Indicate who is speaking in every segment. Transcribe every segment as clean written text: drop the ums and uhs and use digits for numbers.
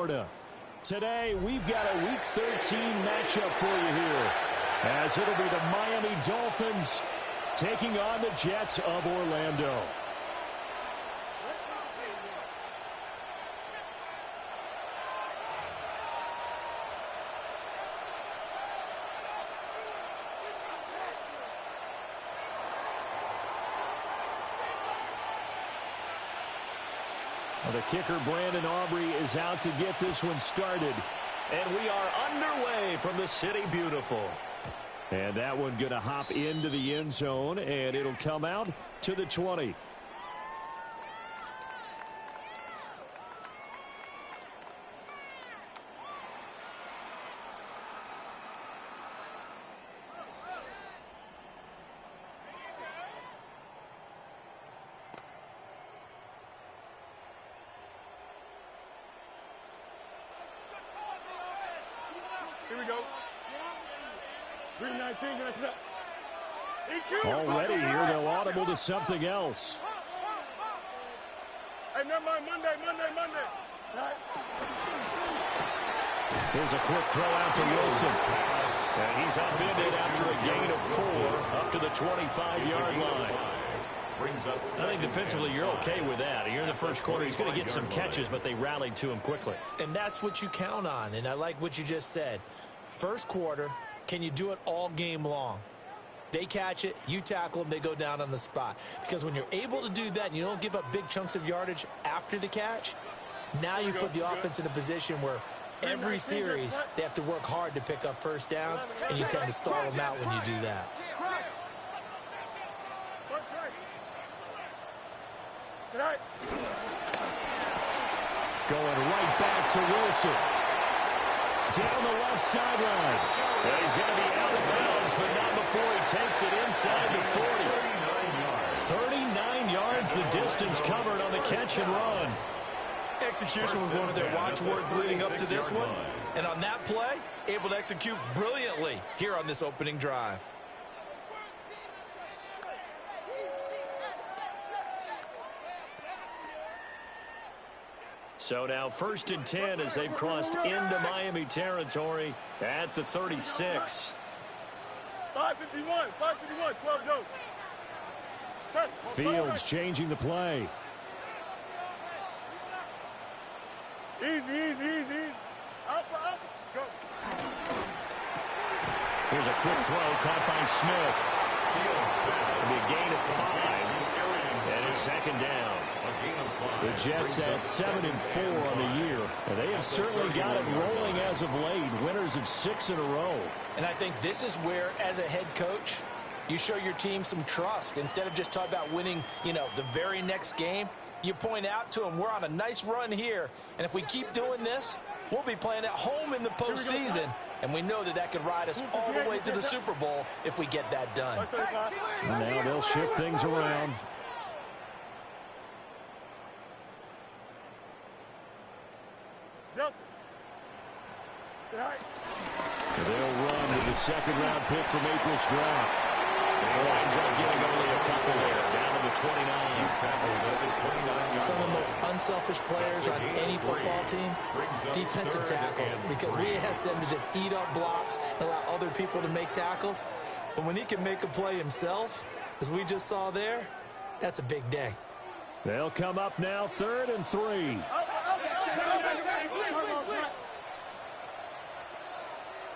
Speaker 1: Florida. Today, we've got a Week 13 matchup for you here, as it'll be the Miami Dolphins taking on the Jets of Orlando. Well, the kicker, Brandon Aubrey, is out to get this one started. And we are underway from the City Beautiful. And that one going to hop into the end zone, and it'll come out to the 20.
Speaker 2: Here we go. 319.
Speaker 1: Already here, they'll audible to something else.
Speaker 2: Hey, never mind. Monday. Right.
Speaker 1: Here's a quick throw out to Wilson. And he's upended after a gain of 4 up to the 25-yard line. I think defensively you're okay with that. Here in the first quarter, he's going to get some catches, but they rallied to him quickly.
Speaker 3: And that's what you count on, and I like what you just said. First quarter, can you do it all game long? They catch it, you tackle them, they go down on the spot. Because when you're able to do that and you don't give up big chunks of yardage after the catch, now you put the offense in a position where every series they have to work hard to pick up first downs, and you tend to stall them out when you do that.
Speaker 1: Going right back to Wilson. Down the left sideline. Well, he's going to be out of bounds, but not before he takes it inside the 40. 39 yards, the distance covered on the catch and run.
Speaker 3: Execution was one of their watchwords leading up to this one. And on that play, able to execute brilliantly here on this opening drive.
Speaker 1: So now 1st and 10 as they've crossed into Miami territory at the 36.
Speaker 2: 551, 12 Joe.
Speaker 1: Fields changing the play.
Speaker 2: Easy. Up. Go.
Speaker 1: Here's a quick throw caught by Smith. The gain of 5. And it's 2nd down. The Jets at 7-4 on the year. And they have certainly got it rolling as of late. Winners of 6 in a row.
Speaker 3: And I think this is where, as a head coach, you show your team some trust. Instead of just talking about winning, the very next game, you point out to them, we're on a nice run here. And if we keep doing this, we'll be playing at home in the postseason. And we know that could ride us all the way to the Super Bowl if we get that done.
Speaker 1: Now they'll shift things around. They'll run with the 2nd-round pick from April's draft. He winds up getting only a couple there, down to the 29.
Speaker 3: Some of the most unselfish players on any football team, defensive tackles, because we ask them to just eat up blocks and allow other people to make tackles. But when he can make a play himself, as we just saw there, that's a big day.
Speaker 1: They'll come up now 3rd and 3.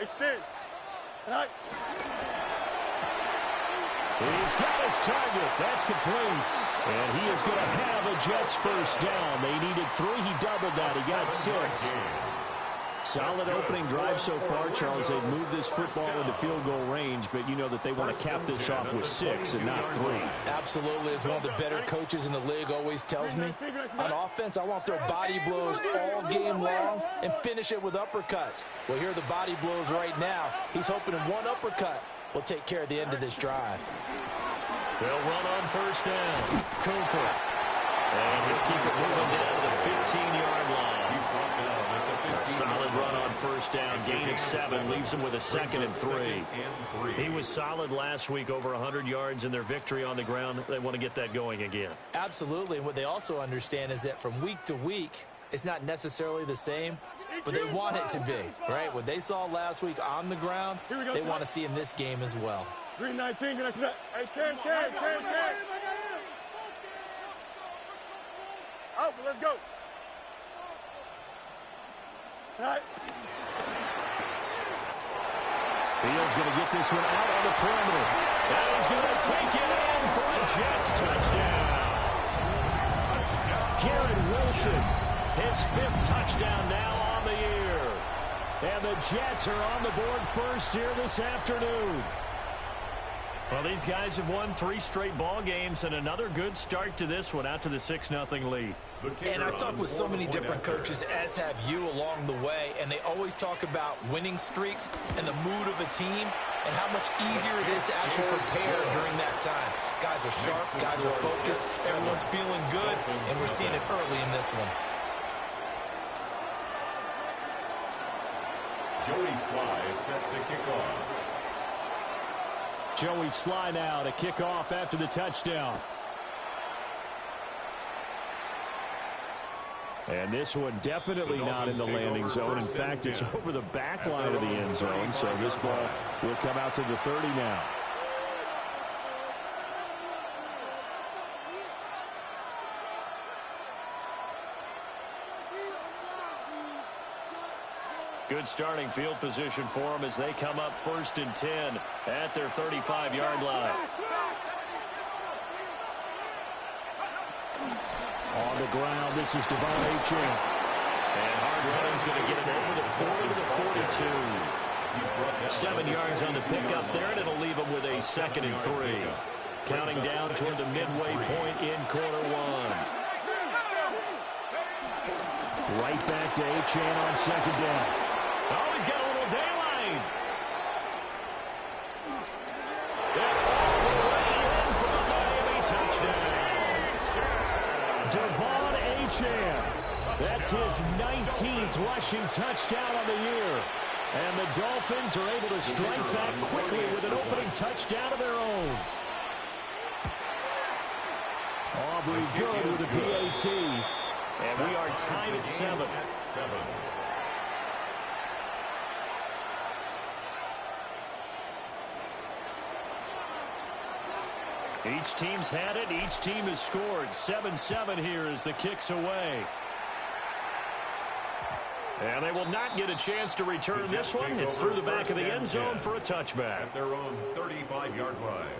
Speaker 2: Extend. Right.
Speaker 1: He's got his target. That's complete. And he is going to have a Jets first down. They needed 3. He doubled that. He got 6. Solid opening drive so far, Charles. They've moved this football into field goal range, but you know that they want to cap this off with 6 and not 3.
Speaker 3: Absolutely. As one of the better coaches in the league always tells me, on offense, I want to throw body blows all game long and finish it with uppercuts. Well, here are the body blows right now. He's hoping in one uppercut will take care of the end of this drive.
Speaker 1: They'll run on first down. Cooper. And he'll keep it moving down to the 15-yard line. A solid run on first down. Gain of 7 leaves him with a 2nd and 3. He was solid last week, over 100 yards in their victory on the ground. They want to get that going again.
Speaker 3: Absolutely. And what they also understand is that from week to week, it's not necessarily the same. but they want it to be, right? What they saw last week on the ground, they want to see in this game as well.
Speaker 2: 319, hey, 10. Out, let's go. All right.
Speaker 1: Fields going to get this one out on the perimeter. And he's going to take it in for a Jets touchdown. Garrett Wilson, his 5th touchdown now on the year. And the Jets are on the board first here this afternoon. Well, these guys have won 3 straight ball games and another good start to this one, out to the 6-0 lead.
Speaker 3: And I've talked with so many different coaches, as have you along the way, and they always talk about winning streaks and the mood of a team and how much easier it is to actually prepare during that time. Guys are sharp, guys are focused, everyone's feeling good, and we're seeing it early in this one.
Speaker 4: Joey Sly is set to kick off.
Speaker 1: Joey Sly now to kick off after the touchdown. And this one definitely not in the landing zone. In fact, it's over the back line of the end zone. So this ball will come out to the 30 now. Good starting field position for them as they come up 1st and 10 at their 35-yard line. On the ground, this is Devon Achane. And hard running's going to get him over the 40 to the 42. 7 yards on the pickup there, and it'll leave him with a 2nd and 3. Counting down toward the midway point in quarter 1. Right back to Achane on 2nd down. Oh, he's got a little daylight. And all the way in for a Miami touchdown. Devon Achane. That's his 19th rushing touchdown on the year. And the Dolphins are able to strike back quickly with an opening touchdown of their own. Aubrey good with a PAT. And we are tied at 7. Each team's had it. Each team has scored. 7-7 here as the kick's away. And they will not get a chance to return this one. It's through the back of the end zone for a touchback.
Speaker 4: At their own 35-yard line.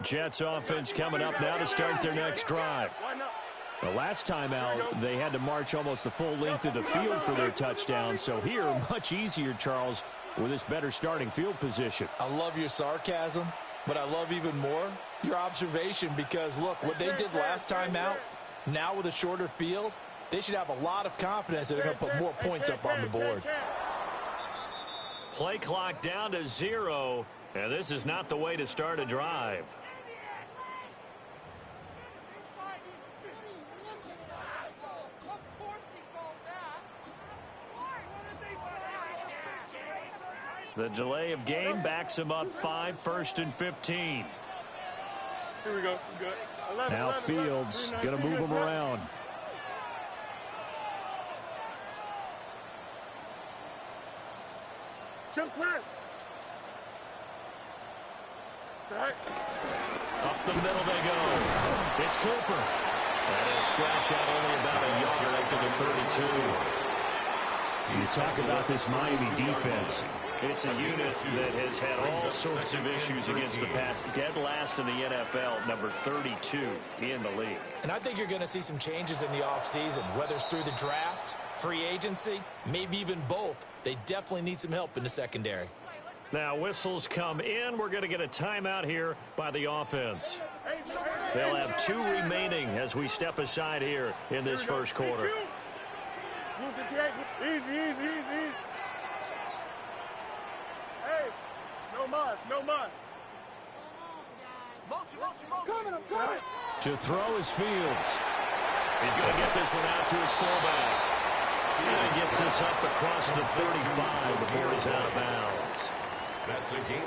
Speaker 1: Jets offense coming up now to start their next drive. The last time out, they had to march almost the full length of the field for their touchdown. So here, much easier, Charles, with this better starting field position.
Speaker 3: I love your sarcasm, but I love even more your observation because, look, what they did last time out, now with a shorter field, they should have a lot of confidence that they're going to put more points up on the board.
Speaker 1: Play clock down to 0, and this is not the way to start a drive. The delay of game backs him up 5, 1st and 15.
Speaker 2: Here we go. Good. 11,
Speaker 1: Now
Speaker 2: 11,
Speaker 1: Fields going to move him around.
Speaker 2: Chip slant.
Speaker 1: Up the middle they go. It's Cooper. And he'll scratch out only about a yard after the 32. You talk about this Miami defense. It's a unit that has had all sorts of issues against the pass. Dead last in the NFL, number 32 in the league.
Speaker 3: And I think you're going to see some changes in the offseason, whether it's through the draft, free agency, maybe even both. They definitely need some help in the secondary.
Speaker 1: Now whistles come in. We're going to get a timeout here by the offense. They'll have 2 remaining as we step aside here in this first quarter.
Speaker 2: Easy. Hey, no mas.
Speaker 5: I'm coming.
Speaker 1: To throw is Fields. He's going to get this one out to his fullback. And he gets this up across the 35 before he's out of bounds.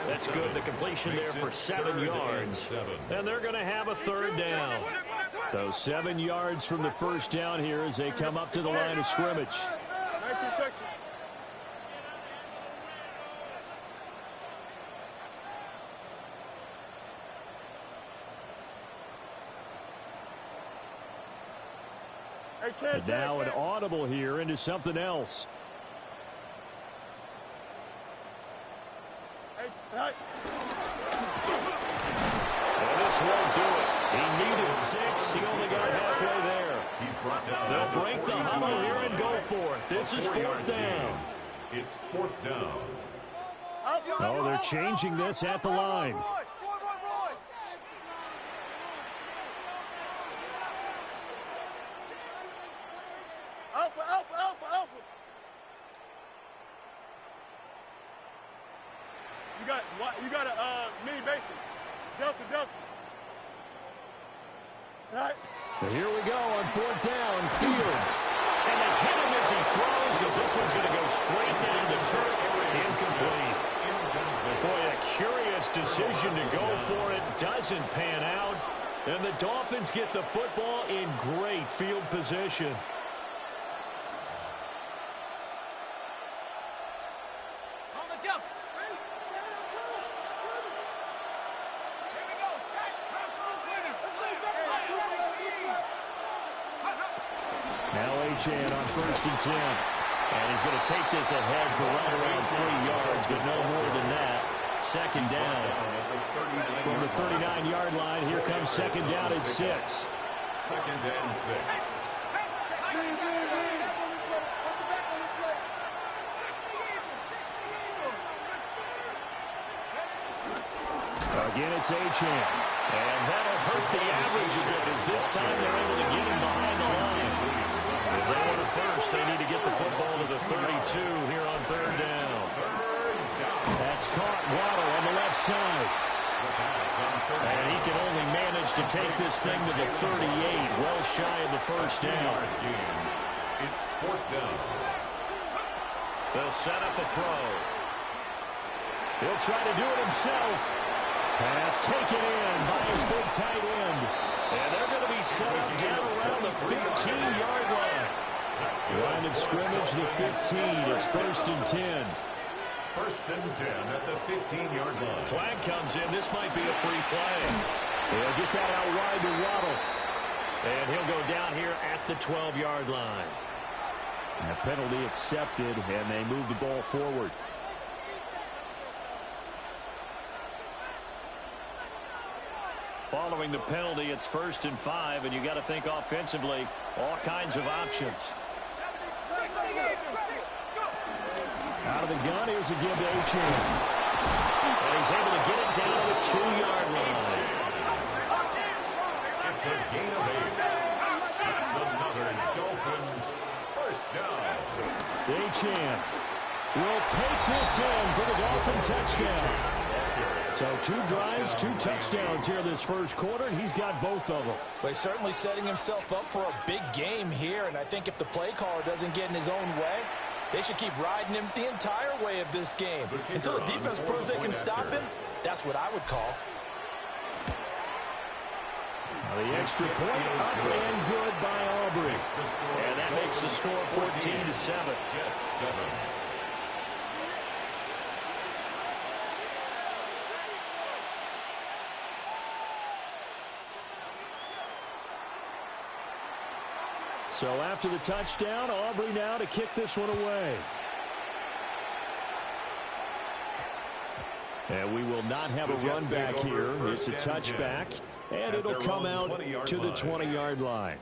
Speaker 1: That's good. The completion there for 7 yards. And they're going to have a third down.
Speaker 5: So 7 yards from the first down here as they come up to the line of scrimmage. And now an audible here into something else.
Speaker 1: Well, this won't do it. He needed 6. He only got halfway there. They'll break the huddle here and go for it. This is 4th down.
Speaker 4: It's 4th down.
Speaker 5: Oh, they're changing this at the line.
Speaker 2: You got a mini basic. Delta. Right.
Speaker 5: So here we go on 4th down. Fields.
Speaker 1: And they hit him as he throws, as this one's going to go straight down the turf. Incomplete. Boy, a curious decision to go for it. Doesn't pan out. And the Dolphins get the football in great field position.
Speaker 5: Chan on 1st and 10.
Speaker 1: And he's going to take this ahead for right around 3 yards, but no more than that. 2nd down.
Speaker 5: From the 39-yard line, here comes 2nd down at 6.
Speaker 4: 2nd and 6.
Speaker 5: Again, it's Chan.
Speaker 1: And that'll hurt the average a bit, as this time they're able to get him behind the line. If they want it first, they need to get the football to the 32 here on 3rd down.
Speaker 5: That's caught. Waddle on the left side.
Speaker 1: And he can only manage to take this thing to the 38, well shy of the 1st down.
Speaker 4: It's 4th down.
Speaker 1: They'll set up a throw.
Speaker 5: He'll try to do it himself. Pass taken in by his big tight end.
Speaker 1: And they're going to be set up down around the 15-yard line.
Speaker 5: Line of scrimmage, the 15. It's 1st and 10.
Speaker 4: 1st and 10 at the 15-yard line.
Speaker 1: Flag comes in. This might be a free play.
Speaker 5: They'll get that out wide to Waddle.
Speaker 1: And he'll go down here at the 12-yard line.
Speaker 5: And a penalty accepted, and they move the ball forward.
Speaker 1: Following the penalty, it's 1st and 5, and you got to think offensively, all kinds of options.
Speaker 5: Out of the gun, here's a give to Chan.
Speaker 1: And he's able to get it down to the 2-yard line.
Speaker 4: It's a gain of 8. That's another Dolphins 1st down.
Speaker 5: Chan will take this in for the Dolphin touchdown. So 2 drives, 2 touchdowns here this first quarter, and he's got both of them.
Speaker 3: But he's certainly setting himself up for a big game here, and I think if the play caller doesn't get in his own way, they should keep riding him the entire way of this game. Until the defense proves they can stop him, that's what I would call.
Speaker 5: The extra point up and good by Aubrey.
Speaker 1: And that makes the score 14-7.
Speaker 4: Jets 7.
Speaker 5: So after the touchdown, Aubrey now to kick this one away. And we will not have a run back here. It's a touchback, and it'll come out to the 20-yard line.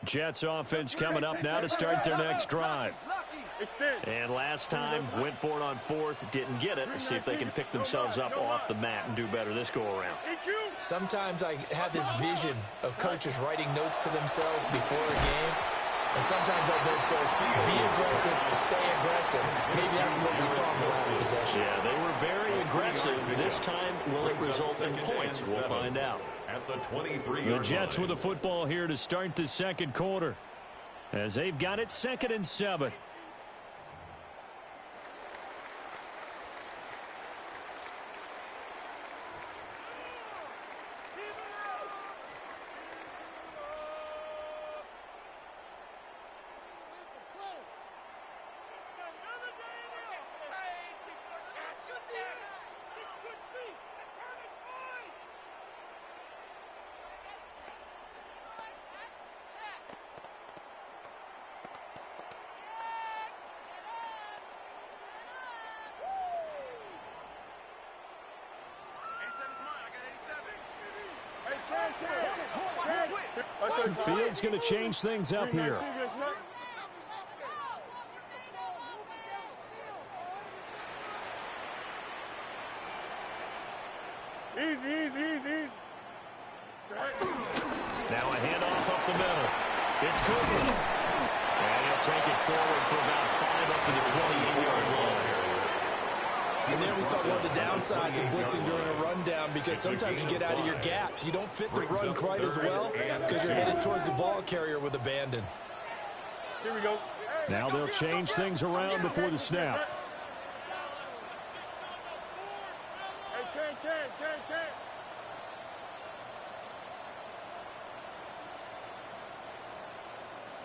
Speaker 5: Jets offense coming up now to start their next drive.
Speaker 2: Extend.
Speaker 1: And last time, went for it on fourth, didn't get it. See if they can pick themselves up off the mat and do better this go-around.
Speaker 3: Sometimes I have this vision of coaches writing notes to themselves before a game. And sometimes that note says, be aggressive, stay aggressive. Maybe that's what we saw in the last possession.
Speaker 1: Yeah, they were very aggressive. This time, will it result in points? We'll find out.
Speaker 4: At the 23-yard
Speaker 5: The Jets with the football here to start the second quarter, as they've got it 2nd and 7. Field's going to change things up here.
Speaker 2: Easy.
Speaker 1: Now a handoff up the middle. It's Cooper. And he'll take it forward for about 5 up to the 28-yard line.
Speaker 3: And there we saw one of the downsides of blitzing during a rundown, because sometimes you get out of your gaps. You don't fit the run quite as well because you're headed towards the ball carrier with abandon.
Speaker 2: Here we go.
Speaker 5: Now they'll change things around before the snap.
Speaker 2: Hey, can.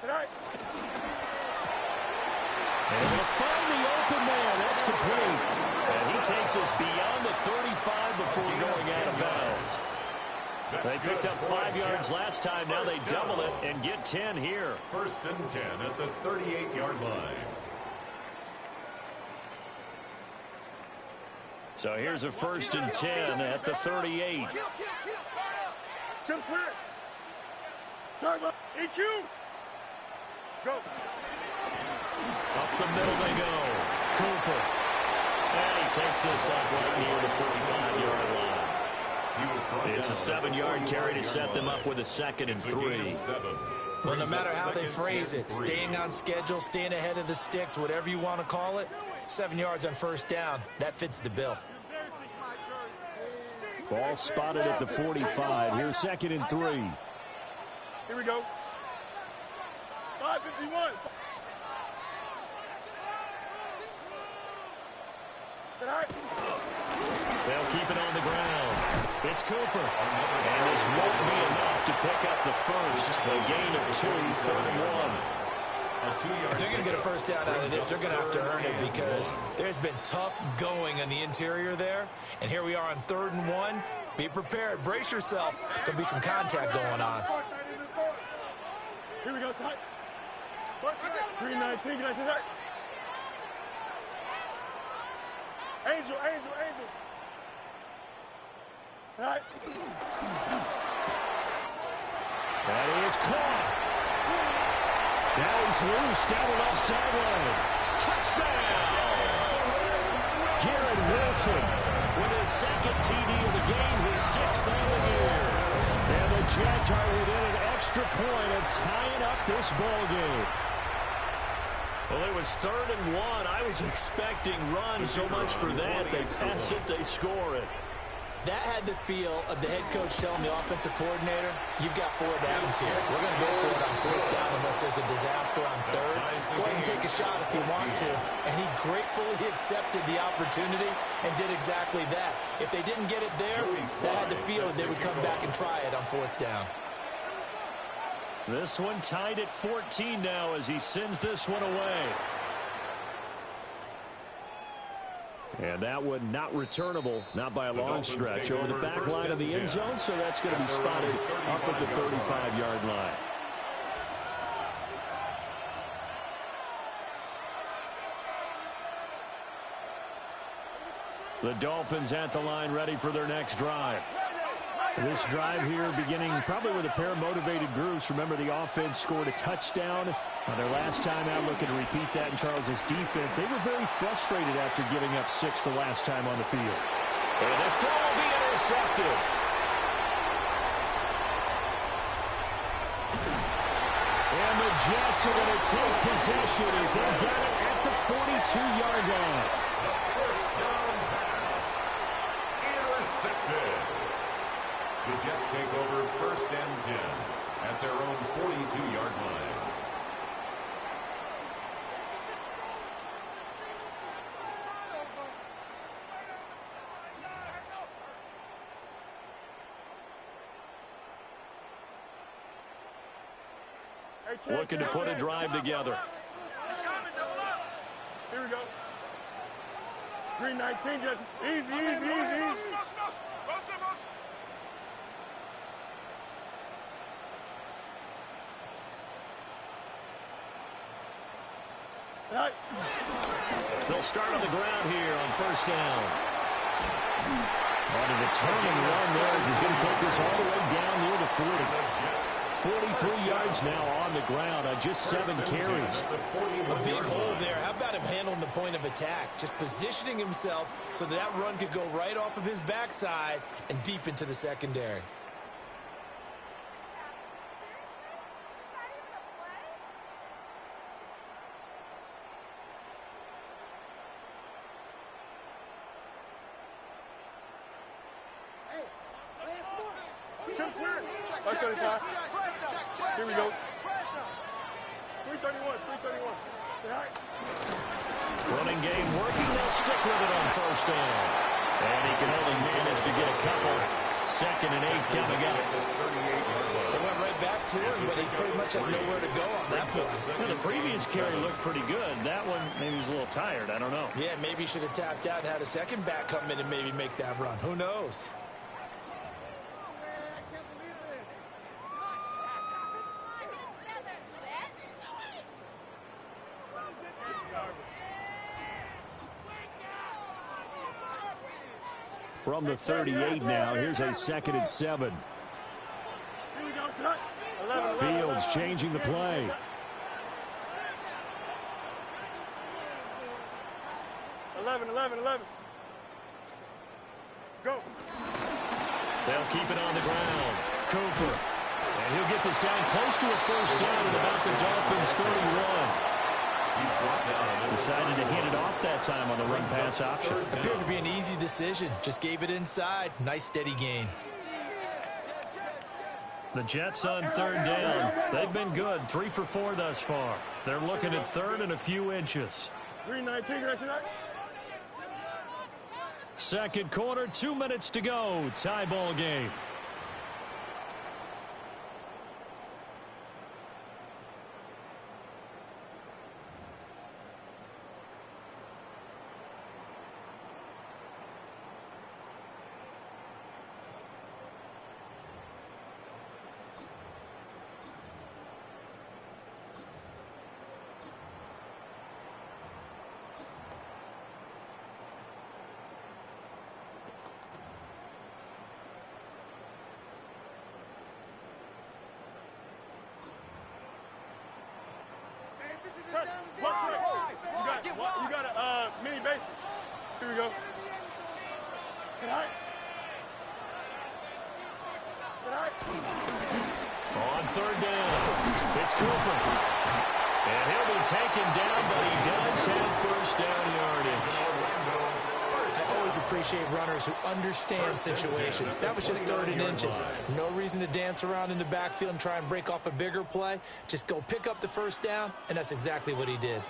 Speaker 2: Tonight.
Speaker 5: And they'll find the open man. That's complete.
Speaker 1: And he takes us beyond the 35 before going out of bounds. They picked up 5 yards last time. Now they double it and get 10 here.
Speaker 4: 1st and 10 at the 38-yard line.
Speaker 1: So here's a 1st and 10 at the 38.
Speaker 2: Chip sweat. Turn up. EQ. Go.
Speaker 1: Up the middle they go. Cooper. And he takes this up right near the 45-yard line. It's a 7-yard carry to set them up with a 2nd and 3.
Speaker 3: Well, no matter how they phrase it, staying on schedule, staying ahead of the sticks, whatever you want to call it, 7 yards on 1st down, that fits the bill.
Speaker 5: Ball spotted at the 45. Here's 2nd and 3.
Speaker 2: Here we go. 5:51.
Speaker 1: They'll keep it on the ground. It's Cooper. And this won't be enough to pick up the first. A gain of 2, 3rd and 1.
Speaker 3: If they're going to get a 1st down out of this, they're going to have to earn it, because there's been tough going on the interior there. And here we are on 3rd and 1. Be prepared. Brace yourself. There'll be some contact going on.
Speaker 2: Here we go, side. 319, get that. Angel. Right.
Speaker 5: That is caught. Now he's loose down the left sideline.
Speaker 1: Touchdown!
Speaker 5: Garrett Wilson
Speaker 1: With his 2nd TD of the game, his 6th on the year.
Speaker 5: And the Jets are within an extra point of tying up this ball game.
Speaker 1: Well, it was 3rd and 1. I was expecting runs. So much for that. They pass it, they score it.
Speaker 3: That had the feel of the head coach telling the offensive coordinator, you've got 4 downs here. We're going to go for it on 4th down unless there's a disaster on 3rd. Go ahead and take a shot if you want to. And he gratefully accepted the opportunity and did exactly that. If they didn't get it there, that had the feel that they would come back and try it on 4th down.
Speaker 5: This one tied at 14 now as he sends this one away. And that one not returnable, not by a long stretch, over the back line of the end zone, so that's going to be spotted up at the 35-yard line. The Dolphins at the line, ready for their next drive. This drive here beginning probably with a pair of motivated groups. Remember, the offense scored a touchdown On their last time out, looking to repeat that in Charles's defense. They were very frustrated after giving up 6 the last time on the field.
Speaker 1: And this time will be intercepted.
Speaker 5: And the Jets are going to take possession as they got it at the 42-yard line.
Speaker 4: First down pass. Intercepted. The Jets take over first and 10 at their own 42-yard line.
Speaker 1: Looking to put a drive together.
Speaker 2: Here we go. Green 19, just easy, easy, easy. Right.
Speaker 1: They'll start on the ground here on first down.
Speaker 5: On a determined run there as he's going to take this all the way down near the 40. 43 yards now on the ground on just 7 carries.
Speaker 3: A big hole there. How about him handling the point of attack? Just positioning himself so that run could go right off of his backside and deep into the secondary.
Speaker 2: Here we go. 331, 331.
Speaker 1: Running game working. They'll stick with it on first down. And he can only manage to get a couple. 2nd and 8 coming up.
Speaker 3: They went right back to him, but he pretty much had nowhere to go on that play.
Speaker 5: Well, the previous carry looked pretty good. That one, maybe he was a little tired. I don't know.
Speaker 3: Yeah, maybe he should have tapped out and had a second back come in and maybe make that run. Who knows?
Speaker 5: From the 38 now, here's a 2nd and 7.
Speaker 2: Here we go, son. 11,
Speaker 5: Fields changing the play.
Speaker 2: 11. Go.
Speaker 1: They'll keep it on the ground. Cooper. And he'll get this down close to a first down at about the Dolphins' 31.
Speaker 4: He's brought down.
Speaker 5: Decided to hand it off that time on the run-pass option.
Speaker 3: Appeared to be an easy decision. Just gave it inside. Nice steady gain.
Speaker 5: The Jets on 3rd down. They've been good. 3 for 4 thus far. They're looking at 3rd and a few inches.
Speaker 2: Green 19, right tonight.
Speaker 5: 2nd quarter, 2 minutes to go. Tie ball game.
Speaker 2: You got a mini base. Here we go. Tonight.
Speaker 1: On 3rd down, it's Cooper. And he'll be taken down, but he does have first down yardage.
Speaker 3: I always appreciate runners who understand situations. That was just 3rd and inches. No reason to dance around in the backfield and try and break off a bigger play. Just go pick up the first down, and that's exactly what he did.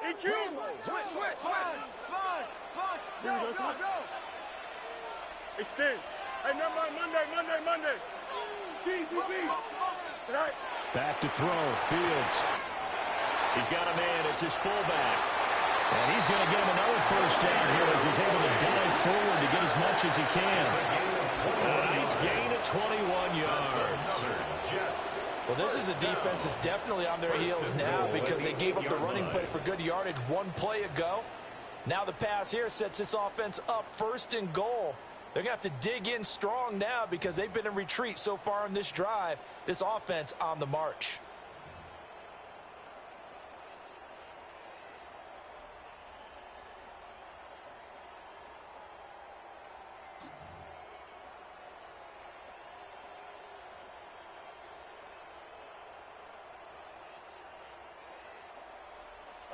Speaker 2: EQ! Switch! Here we go, son. Extend. Hey, never mind, Monday. Tonight.
Speaker 5: Back to throw. Fields.
Speaker 1: He's got a man. It's his fullback.
Speaker 5: And he's going to get him another first down here as he's able to dive forward to get as much as he can.
Speaker 1: A nice gain of 21 yards.
Speaker 3: Well, this is a defense that's definitely on their heels now because they gave up the running play for good yardage 1 play ago. Now the pass here sets this offense up 1st and goal. They're going to have to dig in strong now because they've been in retreat so far in this drive. This offense on the march.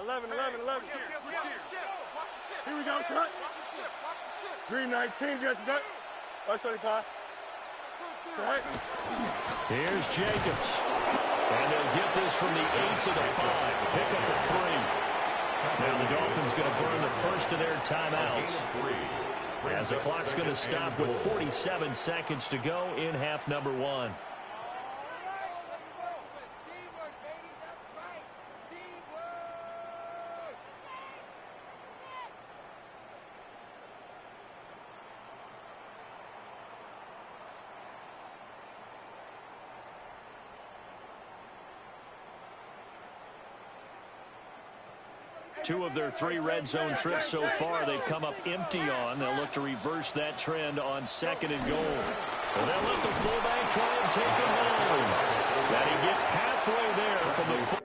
Speaker 2: Eleven. Here we go, shot. Green 19, get that. 575. Shot.
Speaker 5: Here's Jacobs.
Speaker 1: And they'll get this from the 8 to the 5. Pick up a 3. Now the Dolphins going to burn the first of their timeouts. As the clock's going to stop with 47 seconds to go in half number 1. Two of their 3 red zone trips so far they've come up empty on. They'll look to reverse that trend on 2nd and goal. And they'll let the fullback try and take him home. That he gets halfway there from the full.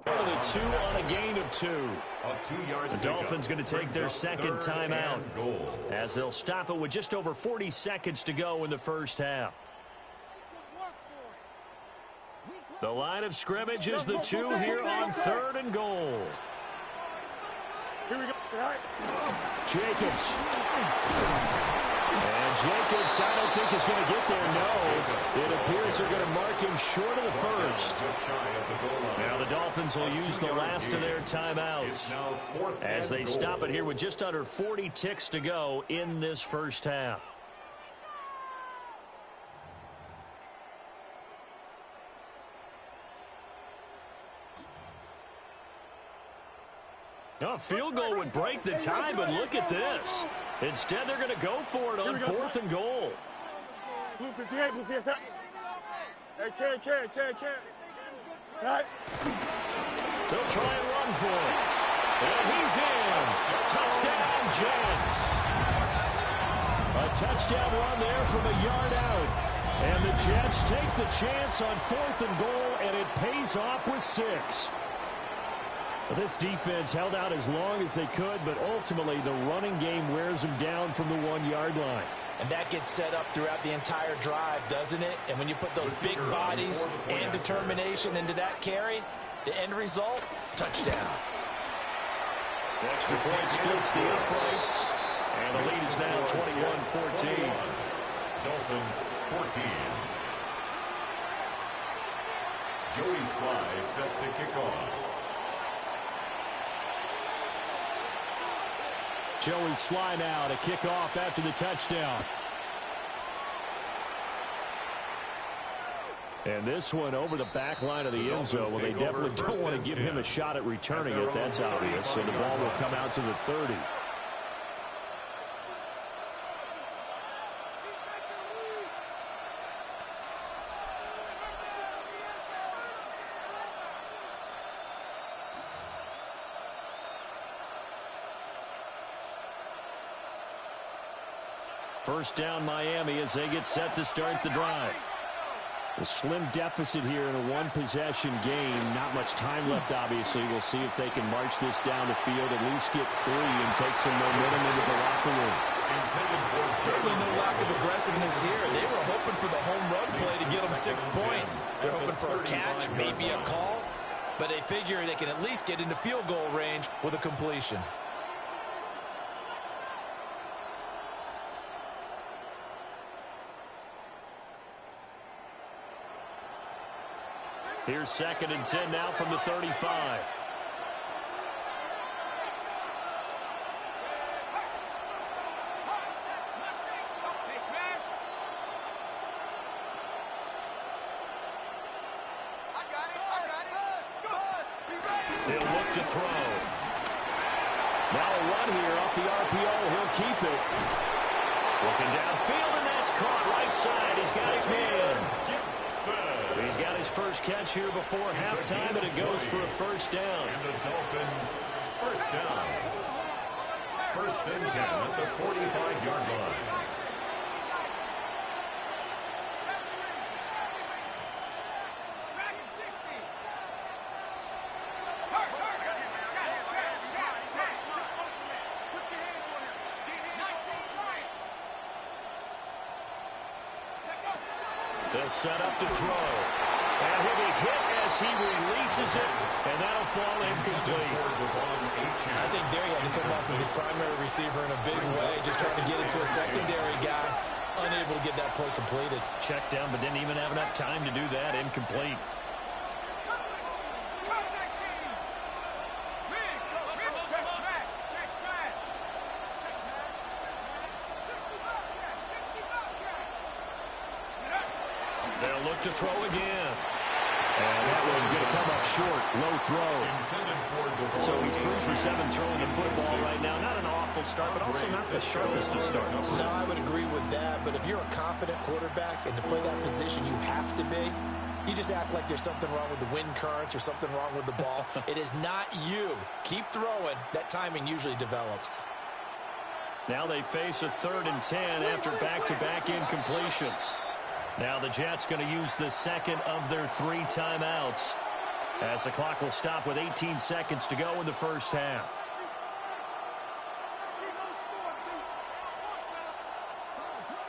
Speaker 1: The 2 on a gain of 2. The Dolphins going to take their second timeout as they'll stop it with just over 40 seconds to go in the first half. The line of scrimmage is the 2 here on 3rd and goal.
Speaker 2: Here we go.
Speaker 5: Jacobs. And Jacobs, I don't think is going to get there. No. It appears they're going to mark him short of the first.
Speaker 1: Now the Dolphins will use the last of their timeouts as they stop it here with just under 40 ticks to go in this first half. A field goal would break the tie, but look at this. Instead, they're going to go for it on 4th and goal.
Speaker 2: Blue 58. Hey, can. Right.
Speaker 1: They'll try and run for it. And he's in. Touchdown, Jets.
Speaker 5: A touchdown run there from a yard out. And the Jets take the chance on 4th and goal, and it pays off with 6. This defense held out as long as they could, but ultimately the running game wears them down from the 1-yard line.
Speaker 3: And that gets set up throughout the entire drive, doesn't it? And when you put those big bodies and determination into that carry, the end result, touchdown.
Speaker 1: The extra point splits the uprights, and the lead is now 21-14.
Speaker 4: Dolphins 14. Joey Sly set to kick off.
Speaker 5: Joey Sly now to kick off after the touchdown. And this one over the back line of the end zone. Well, they definitely don't want to give him a shot at returning it. That's obvious. So the ball will come out to the 30.
Speaker 1: First down, Miami, as they get set to start the drive.
Speaker 5: A slim deficit here in a one-possession game. Not much time left, obviously. We'll see if they can march this down the field, at least get 3 and take some momentum into the locker room.
Speaker 3: Certainly no lack of aggressiveness here. They were hoping for the home run play to get them 6 points. They're hoping for a catch, maybe a call, but they figure they can at least get into field goal range with a completion.
Speaker 5: Here's 2nd and 10 now from the 35. He'll look to throw. Now a run here off the RPO. He'll keep it. Looking downfield, and that's caught right side. He's got his man. He's got his first catch here before halftime, and it goes for a first down.
Speaker 4: And the Dolphins, first down. 1st and 10 at the 45-yard line.
Speaker 5: They'll set up to throw. And he'll be hit as he releases it, and that'll fall incomplete.
Speaker 3: I think there he had to come off of his primary receiver in a big way, just trying to get it to a secondary guy, unable to get that play completed.
Speaker 5: Checked down, but didn't even have enough time to do that. Incomplete. They'll look to throw again. And that one's going to come up short. Low throw. So he's 3 for 7 throwing the football right now. Not an awful start, but also not the sharpest of starts.
Speaker 3: No, I would agree with that. But if you're a confident quarterback and to play that position you have to be, you just act like there's something wrong with the wind currents or something wrong with the ball. It is not you. Keep throwing. That timing usually develops.
Speaker 5: Now they face a 3rd and 10 after back-to-back incompletions. Now the Jets going to use the second of their 3 timeouts as the clock will stop with 18 seconds to go in the first half.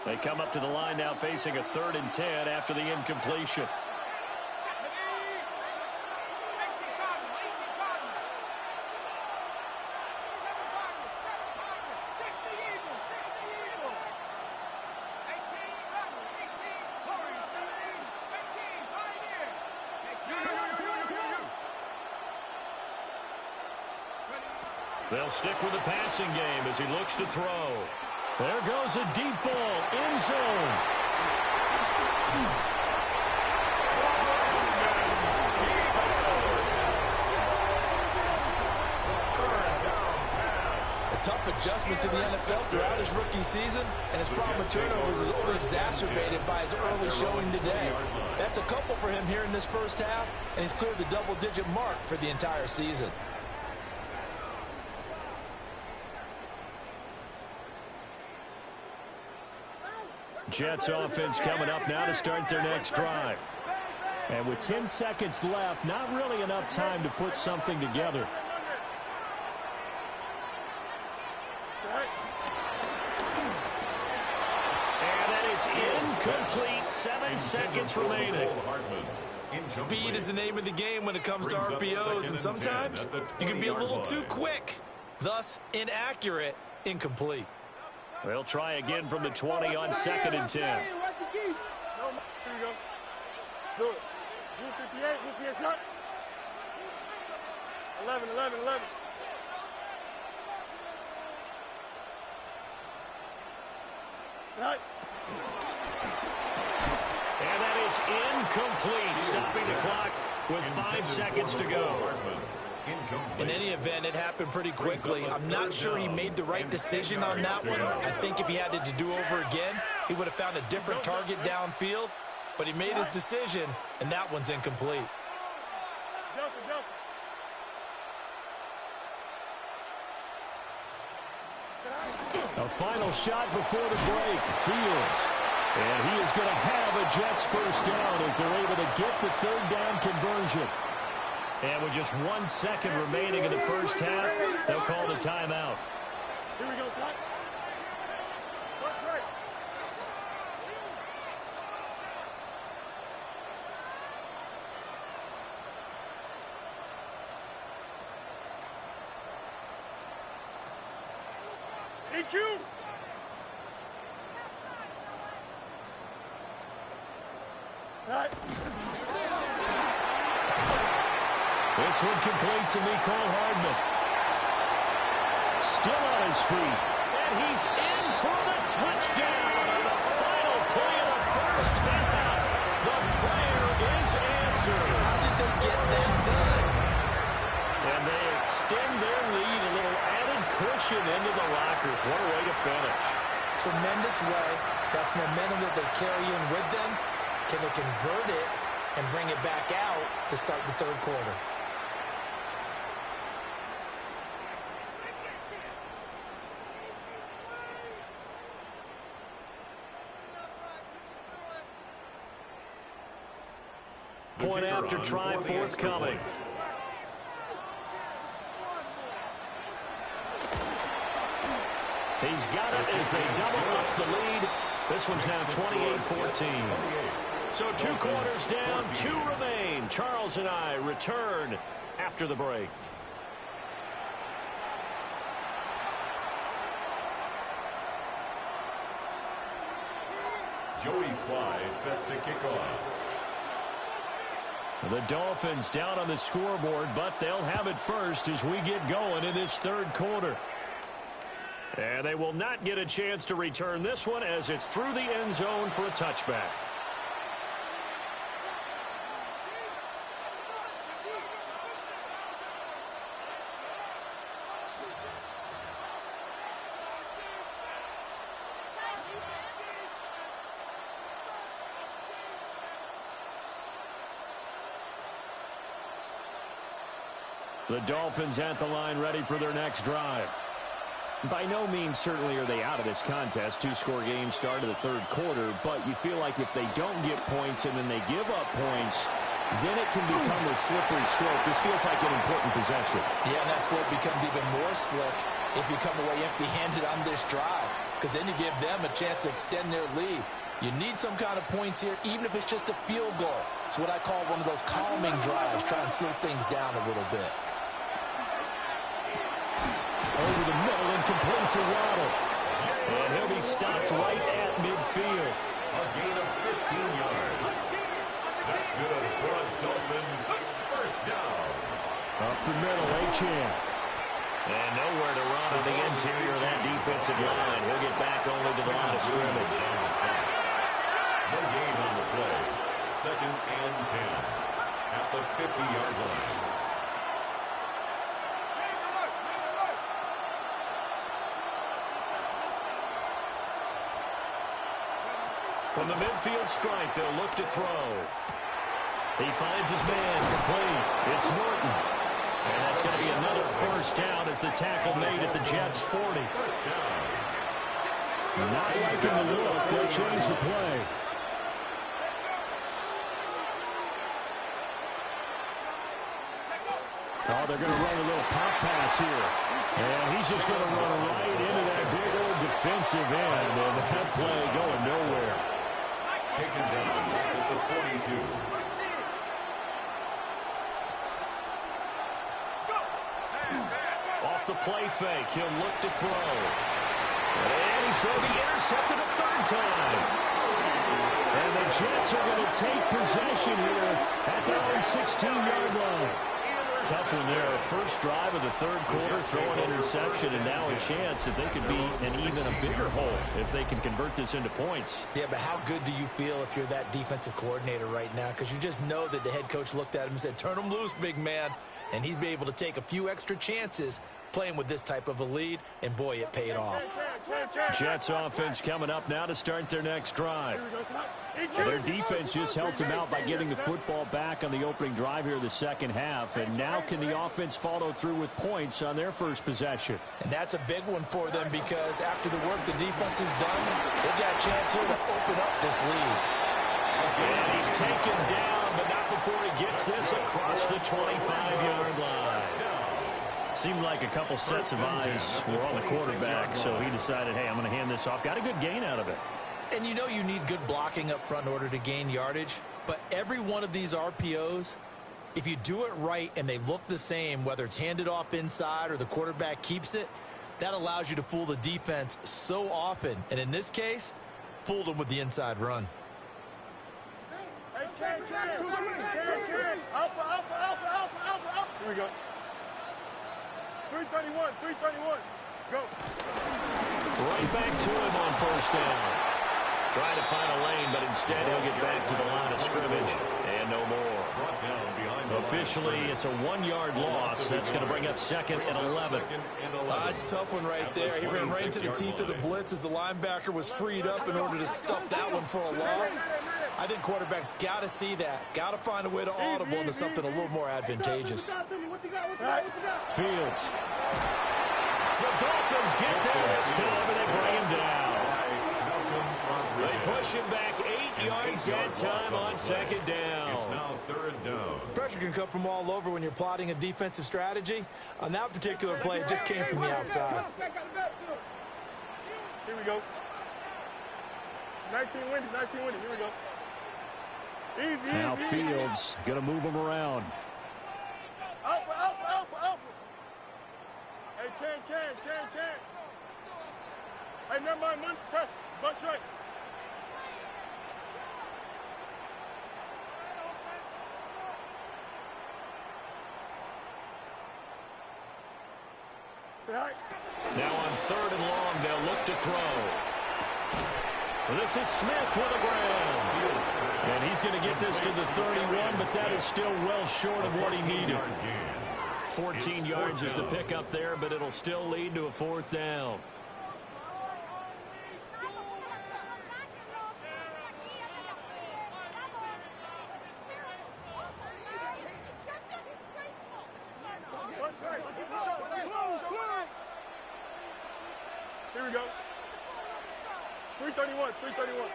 Speaker 5: They come up to the line now facing a 3rd and 10 after the incompletion. They'll stick with the passing game as he looks to throw. There goes a deep ball, end zone.
Speaker 3: A tough adjustment to the NFL throughout his rookie season, and his problem with turnovers is only exacerbated by his early showing today. That's a couple for him here in this first half, and he's cleared the double-digit mark for the entire season.
Speaker 5: Jets offense coming up now to start their next drive. And with 10 seconds left, not really enough time to put something together. And that is incomplete. 7 seconds remaining.
Speaker 3: Speed is the name of the game when it comes to RPOs, and sometimes you can be a little too quick, thus inaccurate, incomplete.
Speaker 5: They'll try again from the 20 on 2nd and 10.
Speaker 2: Here we go. Do it. Blue 58, blue 58, start. 11. Right.
Speaker 5: And that is incomplete, stopping the clock with 5 seconds to go.
Speaker 3: In any event, it happened pretty quickly. I'm not sure he made the right decision on that one. I think if he had it to do over again, he would have found a different target downfield. But he made his decision, and that one's incomplete.
Speaker 5: A final shot before the break. Fields. And he is going to have a Jets first down as they're able to get the 3rd down conversion. And with just 1 second remaining in the first half, they'll call the timeout.
Speaker 2: Here we go, son. Watch right. EQ. Right.
Speaker 5: This one complete to Mecole Hardman. Still on his feet. And he's in for the touchdown on the final play of the first half. The prayer is answered.
Speaker 3: How did they get that done?
Speaker 5: And they extend their lead, a little added cushion into the lockers. What a way to finish.
Speaker 3: Tremendous way. That's momentum that they carry in with them. Can they convert it and bring it back out to start the third quarter?
Speaker 5: Point after try forthcoming. He's got it as they double up the lead. This one's now 28-14. So 2 quarters down, 2 remain. Charles and I return after the break.
Speaker 4: Joey Sly set to kick off.
Speaker 5: The Dolphins down on the scoreboard, but they'll have it first as we get going in this third quarter. And they will not get a chance to return this one as it's through the end zone for a touchback. The Dolphins at the line ready for their next drive. By no means certainly are they out of this contest. 2-score game start of the third quarter, but you feel like if they don't get points and then they give up points, then it can become a slippery slope. This feels like an important possession.
Speaker 3: Yeah, and that slope becomes even more slick if you come away empty-handed on this drive, because then you give them a chance to extend their lead. You need some kind of points here, even if it's just a field goal. It's what I call one of those calming drives, try and slow things down a little bit.
Speaker 5: Over the middle and complete to Waddle. And he'll be stopped right at midfield.
Speaker 4: A gain of 15 yards. That's good for a Dolphins first down.
Speaker 5: Up the middle, Achane.
Speaker 1: And nowhere to run on the interior of that defensive line. He'll get back only to the line of scrimmage.
Speaker 4: No gain on the play. 2nd and 10 at the 50-yard line.
Speaker 5: From the midfield strike, they'll look to throw. He finds his man complete. It's Norton. And that's going to be another first down as the tackle made at the Jets' 40.
Speaker 4: First down.
Speaker 5: Not liking the look. They'll change the play. Oh, they're going to run a little pop pass here. And he's just going to run right into that big old defensive end. And that play going nowhere.
Speaker 4: Taken down at the 42.
Speaker 5: Off the play fake, he'll look to throw. And he's going to be intercepted a third time. And the Jets are going to take possession here at their own 16-yard line. Tough one there. First drive of the third quarter, throw an interception, and now a chance that they could be in even a bigger hole if they can convert this into points.
Speaker 3: Yeah, but how good do you feel if you're that defensive coordinator right now? Because you just know that the head coach looked at him and said, turn him loose, big man. And he'd be able to take a few extra chances playing with this type of a lead, and boy, it paid off.
Speaker 5: Jets offense coming up now to start their next drive. Their defense just helped them out by getting the football back on the opening drive here in the second half, and now can the offense follow through with points on their first possession?
Speaker 3: And that's a big one for them because after the work the defense has done, they've got a chance here to open up this lead.
Speaker 5: And he's taken down, but not before he gets this across the 25-yard line. Seemed like a couple sets of eyes were on the quarterback, so he decided, hey, I'm going to hand this off. Got a good gain out of it.
Speaker 3: And you know you need good blocking up front in order to gain yardage, but every one of these RPOs, if you do it right and they look the same, whether it's handed off inside or the quarterback keeps it, that allows you to fool the defense so often. And in this case, fooled them with the inside run.
Speaker 2: Here we go. 331, 331. Go.
Speaker 1: Right back to him on first down. Trying to find a lane, but instead he'll get back to the line of scrimmage. And no more. Officially, it's a 1-yard loss. That's going to bring up 2nd and 11.
Speaker 3: It's a tough one right there. He ran right into the teeth of the blitz as the linebacker was freed up in order to stop that one for a loss. I think quarterbacks got to see that. Got to find a way to audible into something a little more advantageous.
Speaker 5: Fields.
Speaker 1: The Dolphins get there this time, and they bring him down. They push him back 8 yards that time on 2nd down.
Speaker 4: It's now 3rd down.
Speaker 3: Pressure can come from all over when you're plotting a defensive strategy. On that particular play, it just came from the outside.
Speaker 2: Here we go. 19 windy, 19 windy. Here we go. Easy,
Speaker 5: Now
Speaker 2: easy,
Speaker 5: Fields going to move him around.
Speaker 2: Alpha, alpha, alpha, alpha. Hey, can. Hey, never mind, man. Press. Bunch right.
Speaker 1: Now on 3rd and long, they'll look to throw. This is Smith with a grab. And he's going to get this to the 31, but that is still well short of what he needed. 14 yards is the pickup there, but it'll still lead to a 4th down.
Speaker 2: Here we go. 331, 331.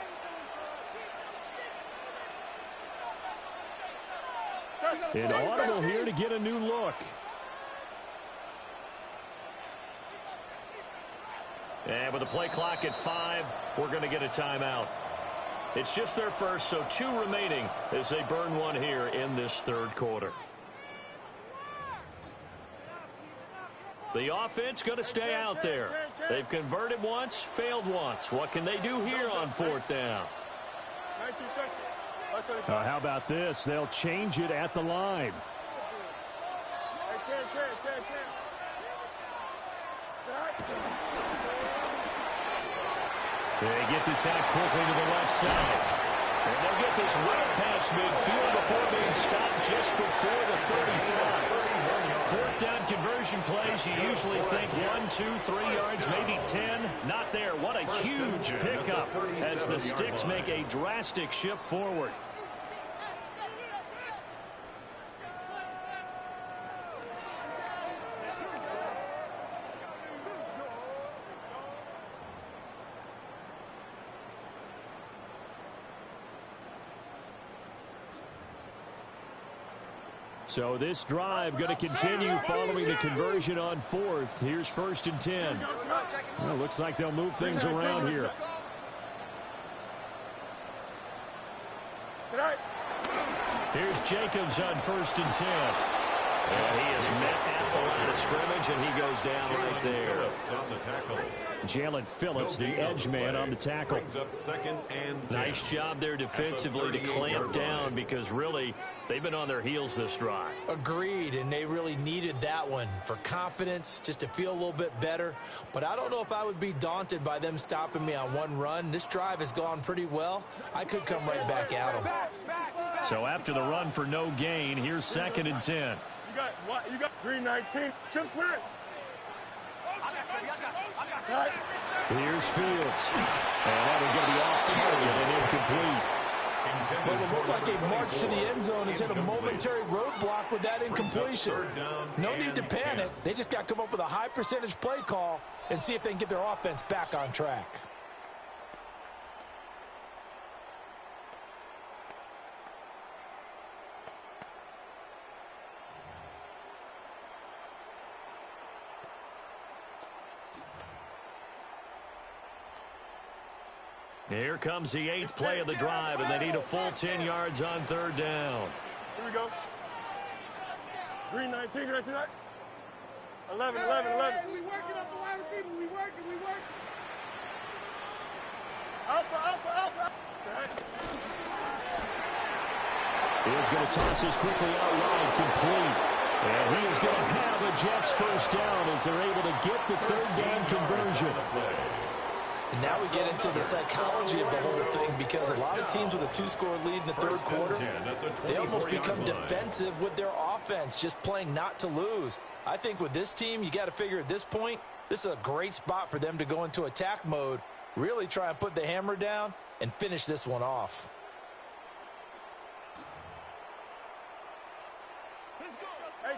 Speaker 5: An audible here to get a new look.
Speaker 1: And with the play clock at 5, we're going to get a timeout. It's just their first, so 2 remaining as they burn one here in this 3rd quarter. The offense going to stay out there. They've converted once, failed once. What can they do here on 4th down?
Speaker 5: How about this? They'll change it at the line. They get this out quickly to the left side.
Speaker 1: And they'll get this right past midfield before being stopped just before the 35. 4th down conversion plays, you usually think 1, 2, 3 yards, maybe 10. Not there. What a huge pickup as the Sticks make a drastic shift forward.
Speaker 5: So this drive going to continue following the conversion on 4th. Here's 1st and 10. Well, looks like they'll move things around here.
Speaker 1: Here's Jacobs on 1st and 10. And he is met at the line of scrimmage, and he goes down right there.
Speaker 4: On the tackle.
Speaker 5: Jalen Phillips, the edge man on the tackle.
Speaker 4: Brings up 2nd and 10.
Speaker 1: Nice job there defensively to clamp down because really they've been on their heels this drive.
Speaker 3: Agreed, and they really needed that one for confidence, just to feel a little bit better. But I don't know if I would be daunted by them stopping me on one run. This drive has gone pretty well. I could come right back at them.
Speaker 5: So after the run for no gain, here's 2nd and 10.
Speaker 2: You got green 19. Chip slant.
Speaker 5: Here's Fields. And that will get the off target and incomplete.
Speaker 3: But it looked like a march to the end zone has hit a momentary roadblock with that incompletion. No need to panic. They just got to come up with a high percentage play call and see if they can get their offense back on track.
Speaker 1: Here comes the 8th play of the drive, and they need a full 10 yards on 3rd down.
Speaker 2: Here we go. Green 19, green 19. 11, 11, 11. We working up the wide receiver. We working. Alpha.
Speaker 5: Fields going to toss this quickly out wide, complete. And he is going to have a Jets first down as they're able to get the third down conversion.
Speaker 3: And now we get into the psychology of the whole thing, because a lot of teams with a two-score lead in the third quarter, they almost become defensive with their offense, just playing not to lose. I think with this team, you got to figure at this point, this is a great spot for them to go into attack mode, really try and put the hammer down and finish this one off.
Speaker 2: Hey,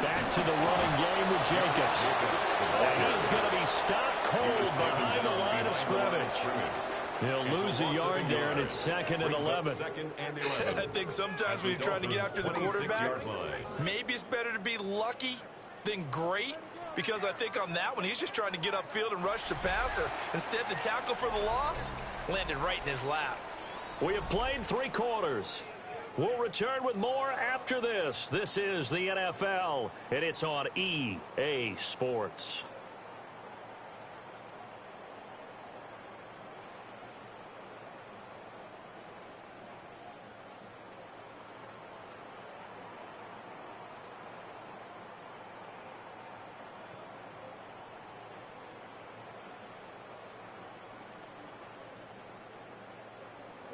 Speaker 5: Back to the running game with Jacobs. And he's going to be stopped cold behind the line of scrimmage. He'll lose a yard there, and it's 2nd and 11.
Speaker 3: I think sometimes when you're trying to get after the quarterback, maybe it's better to be lucky than great, because I think on that one, he's just trying to get upfield and rush the passer. Instead, the tackle for the loss landed right in his lap.
Speaker 5: We have played 3 quarters. We'll return with more after this. This is the NFL, and it's on EA Sports.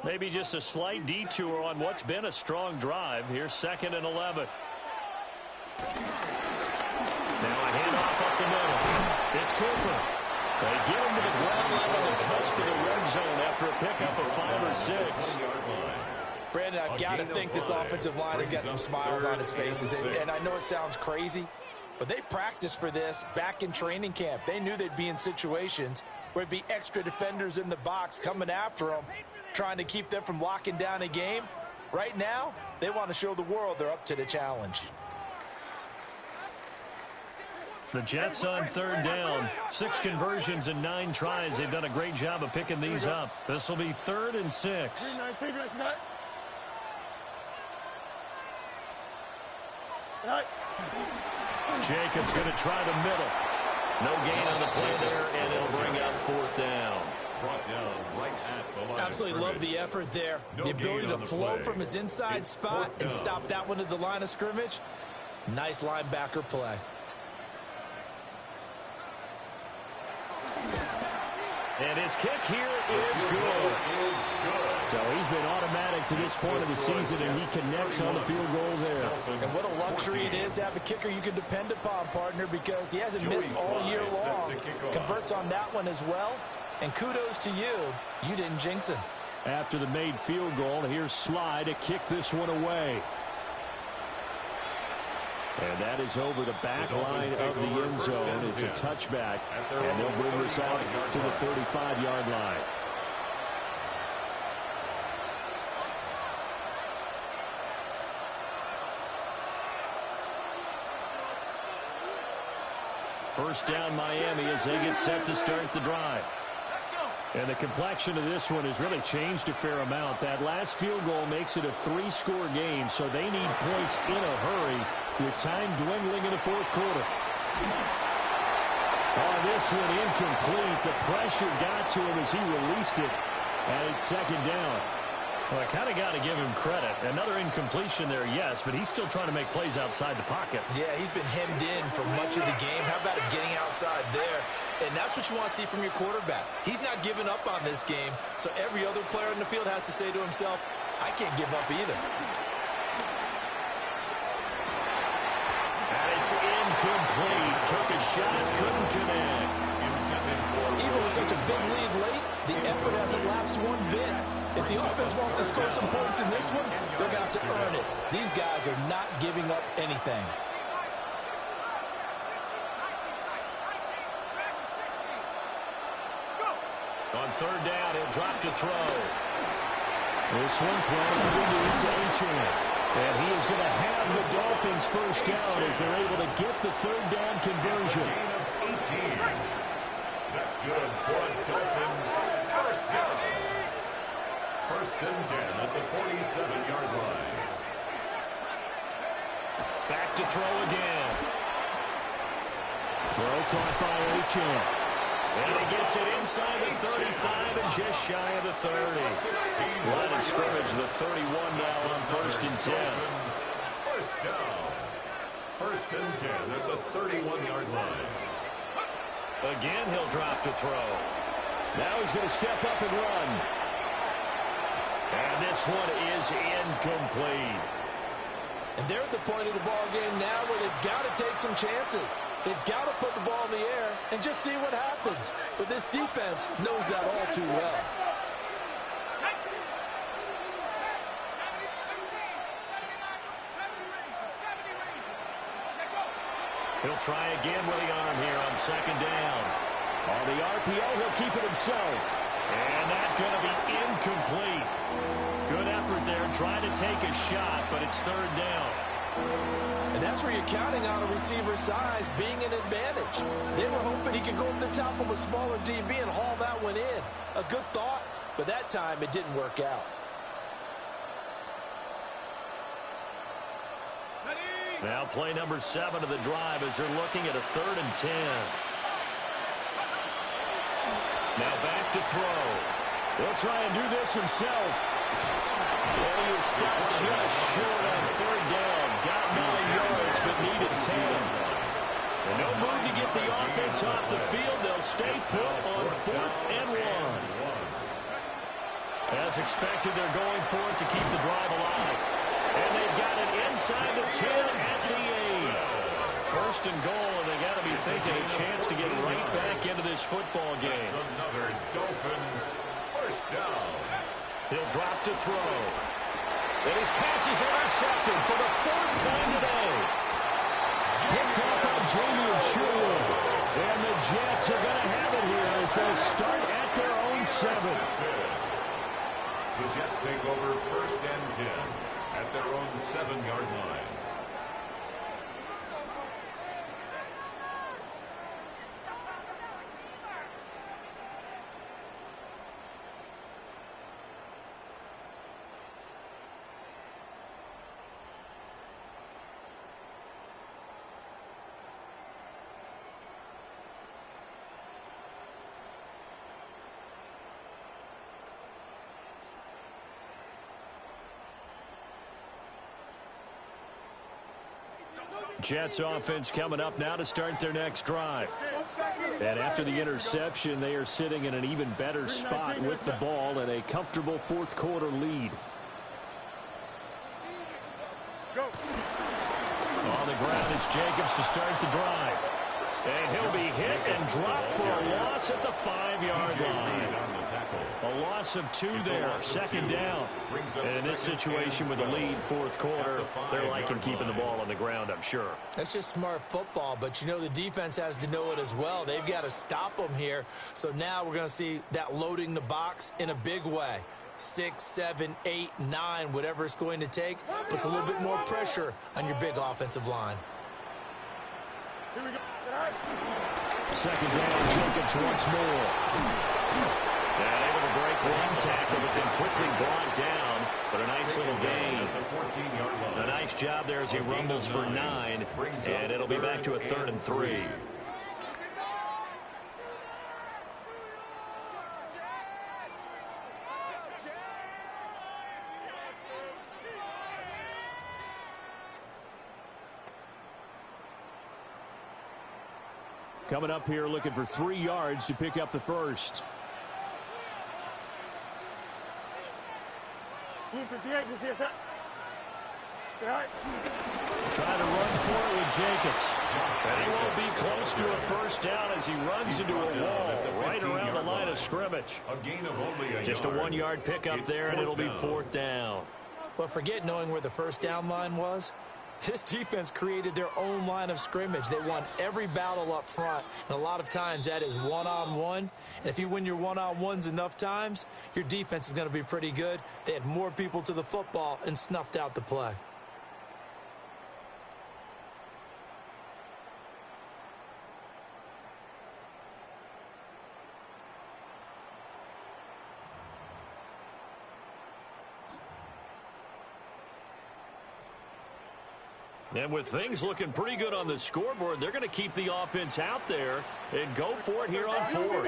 Speaker 5: Maybe just a slight detour on what's been a strong drive. Here's 2nd and 11. Now a handoff up the middle. It's Cooper. They get him to the ground line on the cusp of the red zone after a pickup of 5 or 6.
Speaker 3: Brandon, I've got to think this offensive line has got some smiles on its faces. And I know it sounds crazy, but they practiced for this back in training camp. They knew they'd be in situations where it'd be extra defenders in the box coming after them, trying to keep them from locking down a game. Right now, they want to show the world they're up to the challenge.
Speaker 5: The Jets on 3rd down. 6 conversions and 9 tries. They've done a great job of picking these up. This will be 3rd and 6. Jacobs going to try the middle. No gain on the play there, and it'll bring up 4th down.
Speaker 3: Absolutely love the effort there. The ability to flow from his inside spot and stop that one at the line of scrimmage. Nice linebacker play.
Speaker 5: And his kick here is good. So he's been automatic to this point of the season, and he connects on the field goal there.
Speaker 3: And what a luxury it is to have a kicker you can depend upon, partner, because he hasn't missed all year long. Converts on that one as well. And kudos to you. You didn't jinx him.
Speaker 5: After the made field goal, here's Sly to kick this one away. And that is over the back line of the end zone. It's a touchback, and they'll bring this out to the 35-yard line. First down, Miami, as they get set to start the drive. And the complexion of this one has really changed a fair amount. That last field goal makes it a 3-score game, so they need points in a hurry with time dwindling in the 4th quarter. Oh, this one incomplete. The pressure got to him as he released it, and it's 2nd down. Well, I kind of got to give him credit. Another incompletion there, yes, but he's still trying to make plays outside the pocket.
Speaker 3: Yeah, he's been hemmed in for much of the game. How about him getting outside there? And that's what you want to see from your quarterback. He's not giving up on this game, so every other player in the field has to say to himself, I can't give up either.
Speaker 5: And it's incomplete. Took a shot, couldn't connect.
Speaker 3: Even with such a big lead late, the effort hasn't lapsed one bit. If the offense wants to score some points in this one, they're going to have to earn it. These guys are not giving up anything.
Speaker 5: On 3rd down, he'll drop to throw. This one thrown underneath to Achane. And he is going to have the Dolphins first down as they're able to get the 3rd down conversion.
Speaker 4: That's good for Dolphins first down. 1st and 10 at the 47-yard line.
Speaker 5: Back to throw again. Throw caught by Achane.
Speaker 1: And he gets it inside the 35 and just shy of the 30. Line of scrimmage, the 31 now on 1st and 10.
Speaker 4: First down. 1st and 10 at the 31-yard line.
Speaker 1: Again, he'll drop to throw.
Speaker 5: Now he's going to step up and run.
Speaker 1: And this one is incomplete.
Speaker 3: And they're at the point of the ball game now where they've got to take some chances. They've got to put the ball in the air and just see what happens. But this defense knows that all too well.
Speaker 1: He'll try again with the arm here on 2nd down.
Speaker 5: On the RPO, he'll keep it himself.
Speaker 1: And that's going to be incomplete. Good effort there trying to take a shot, but it's 3rd down.
Speaker 3: And that's where you're counting on a receiver's size being an advantage. They were hoping he could go over the top of a smaller DB and haul that one in. A good thought, but that time it didn't work out.
Speaker 1: Now play number 7 of the drive as they're looking at a 3rd and 10. Now back to throw.
Speaker 5: He'll try and do this himself.
Speaker 1: And he is stopped just short on 3rd down. Got 9 yards, but needed 10. And no move to get the offense off the field. They'll stay put on 4th and 1. As expected, they're going for it to keep the drive alive. And they've got it inside the 10 at the 8. 1st and goal, and they got to be thinking a chance to get right back into this football game.
Speaker 4: That's another Dolphins 1st down.
Speaker 1: He'll drop to throw. And his pass is intercepted for the 4th time today.
Speaker 5: Picked up on Jamie Sherwood. And the Jets are going to have it here as they start at their own 7.
Speaker 4: The Jets take over 1st and 10 at their own 7-yard line.
Speaker 5: Jets offense coming up now to start their next drive. And after the interception, they are sitting in an even better spot with the ball and a comfortable 4th quarter lead.
Speaker 1: On the ground, it's Jacobs to start the drive. And he'll be hit and dropped for a loss at the 5-yard line. A loss of 2 there, 2nd down. And in this situation with the lead, 4th quarter, they're liking keeping the ball on the ground, I'm sure.
Speaker 3: That's just smart football, but you know the defense has to know it as well. They've got to stop them here. So now we're going to see that loading the box in a big way. 6, 7, 8, 9, whatever it's going to take, puts a little bit more pressure on your big offensive line.
Speaker 2: Here we go.
Speaker 5: 2nd down, Jacobs once more.
Speaker 1: And able to break one tackle, but then quickly brought down. But a nice little gain. A nice job there as he rumbles for 9. And it'll be back to a 3rd and 3.
Speaker 5: Coming up here looking for 3 yards to pick up the first.
Speaker 1: Trying to run for it with Jacobs. And he won't be close to a 1st down as he runs into a wall right around the line of scrimmage. Just a 1-yard pickup there, and it'll be 4th down.
Speaker 3: Well, forget knowing where the 1st down line was. This defense created their own line of scrimmage. They won every battle up front, and a lot of times that is one-on-one. And if you win your one-on-ones enough times, your defense is going to be pretty good. They had more people to the football and snuffed out the play.
Speaker 5: And with things looking pretty good on the scoreboard, they're going to keep the offense out there and go for it here on fourth.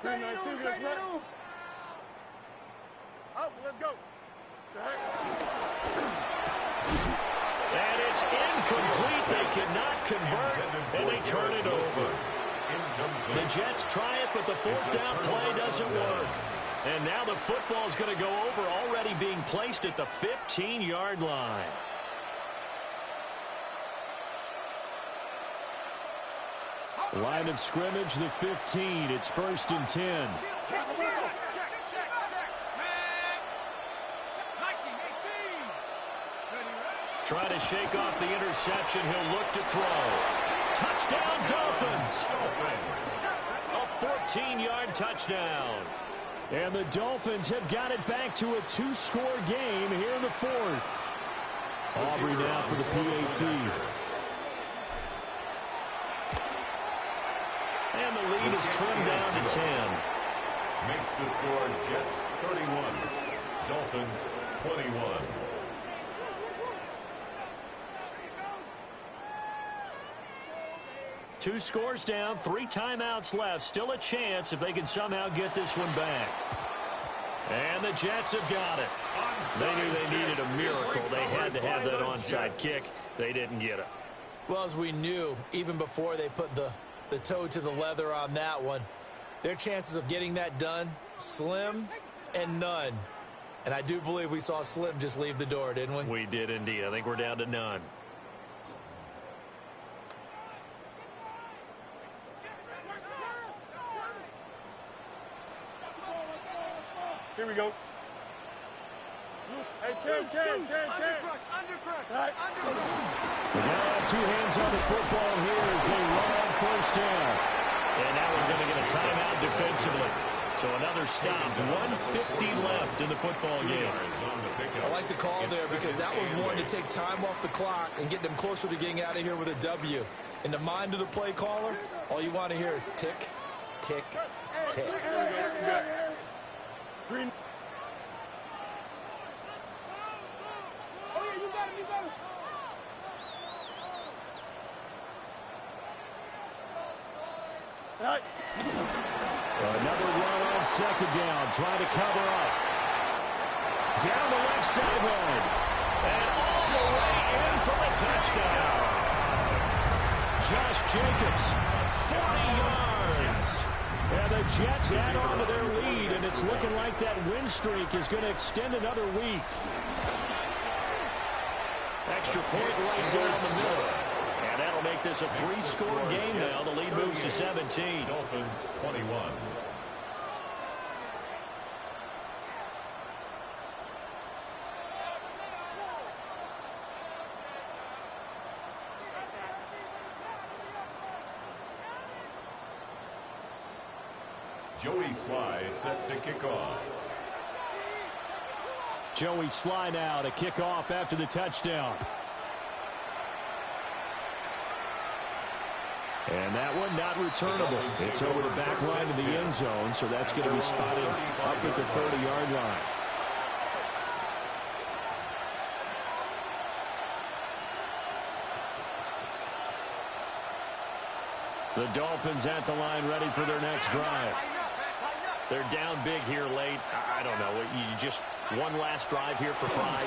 Speaker 2: 3-19, let's go. Up, let's go.
Speaker 5: And it's incomplete. They cannot convert, and they turn it over. The Jets try it, but the fourth down play doesn't work. And now the football's going to go over, already being placed at the 15-yard line. Line of scrimmage, the 15. It's 1st and 10. Trying to shake off the interception. He'll look to throw. Touchdown, Dolphins! A 14-yard touchdown. And the Dolphins have got it back to a 2-score game here in the fourth. Aubrey now for the PAT. And the lead is trimmed down to 10.
Speaker 4: Makes the score Jets 31, Dolphins 21.
Speaker 5: Two scores down, 3 timeouts left. Still a chance if they can somehow get this one back. And the Jets have got it. They knew they needed a miracle. They had to have that onside kick. They didn't get it.
Speaker 3: Well, as we knew, even before they put the toe to the leather on that one, their chances of getting that done, slim and none. And I do believe we saw Slim just leave the door, didn't we?
Speaker 5: We did indeed. I think we're down to none.
Speaker 2: Here we go. Hey, Ken. Right.
Speaker 5: They now have 2 hands on the football here as they run on 1st down. And now we're going to get a timeout defensively. So another stop. 1:50 left in the football game.
Speaker 3: I like the call there because that was one to take time off the clock and get them closer to getting out of here with a W. In the mind of the play caller, all you want to hear is tick, tick, tick.
Speaker 2: Green. Oh, yeah, you got him. Right.
Speaker 5: Another run on 2nd down, trying to cover up. Down the left sideline. And all the way in for a touchdown. Josh Jacobs, 40 yards. And the Jets add on to their lead, and it's looking like that win streak is going to extend another week. Extra point right down the middle. And that'll make this a 3-score game now. The lead moves to 17.
Speaker 4: Dolphins 21. Joey Sly set to kick off.
Speaker 5: Joey Sly now to kick off after the touchdown. And that one not returnable. It's over the back line of the end zone, so that's going to be spotted up at the 30-yard line. The Dolphins at the line, ready for their next drive. They're down big here late. I don't know. You just one last drive here for pride.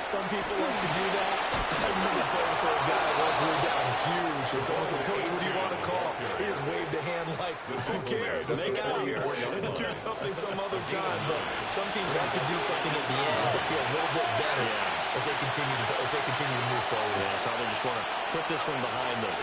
Speaker 3: Some people like to do that. I remember playing for a guy once we were down huge. It's almost like, Coach, what do you want to call? He just waved a hand like, who cares? Let's get out of here and do something some other time. But some teams like to do something at the end to feel a little bit better as they continue to move forward.
Speaker 5: Yeah, probably just want to put this one behind them.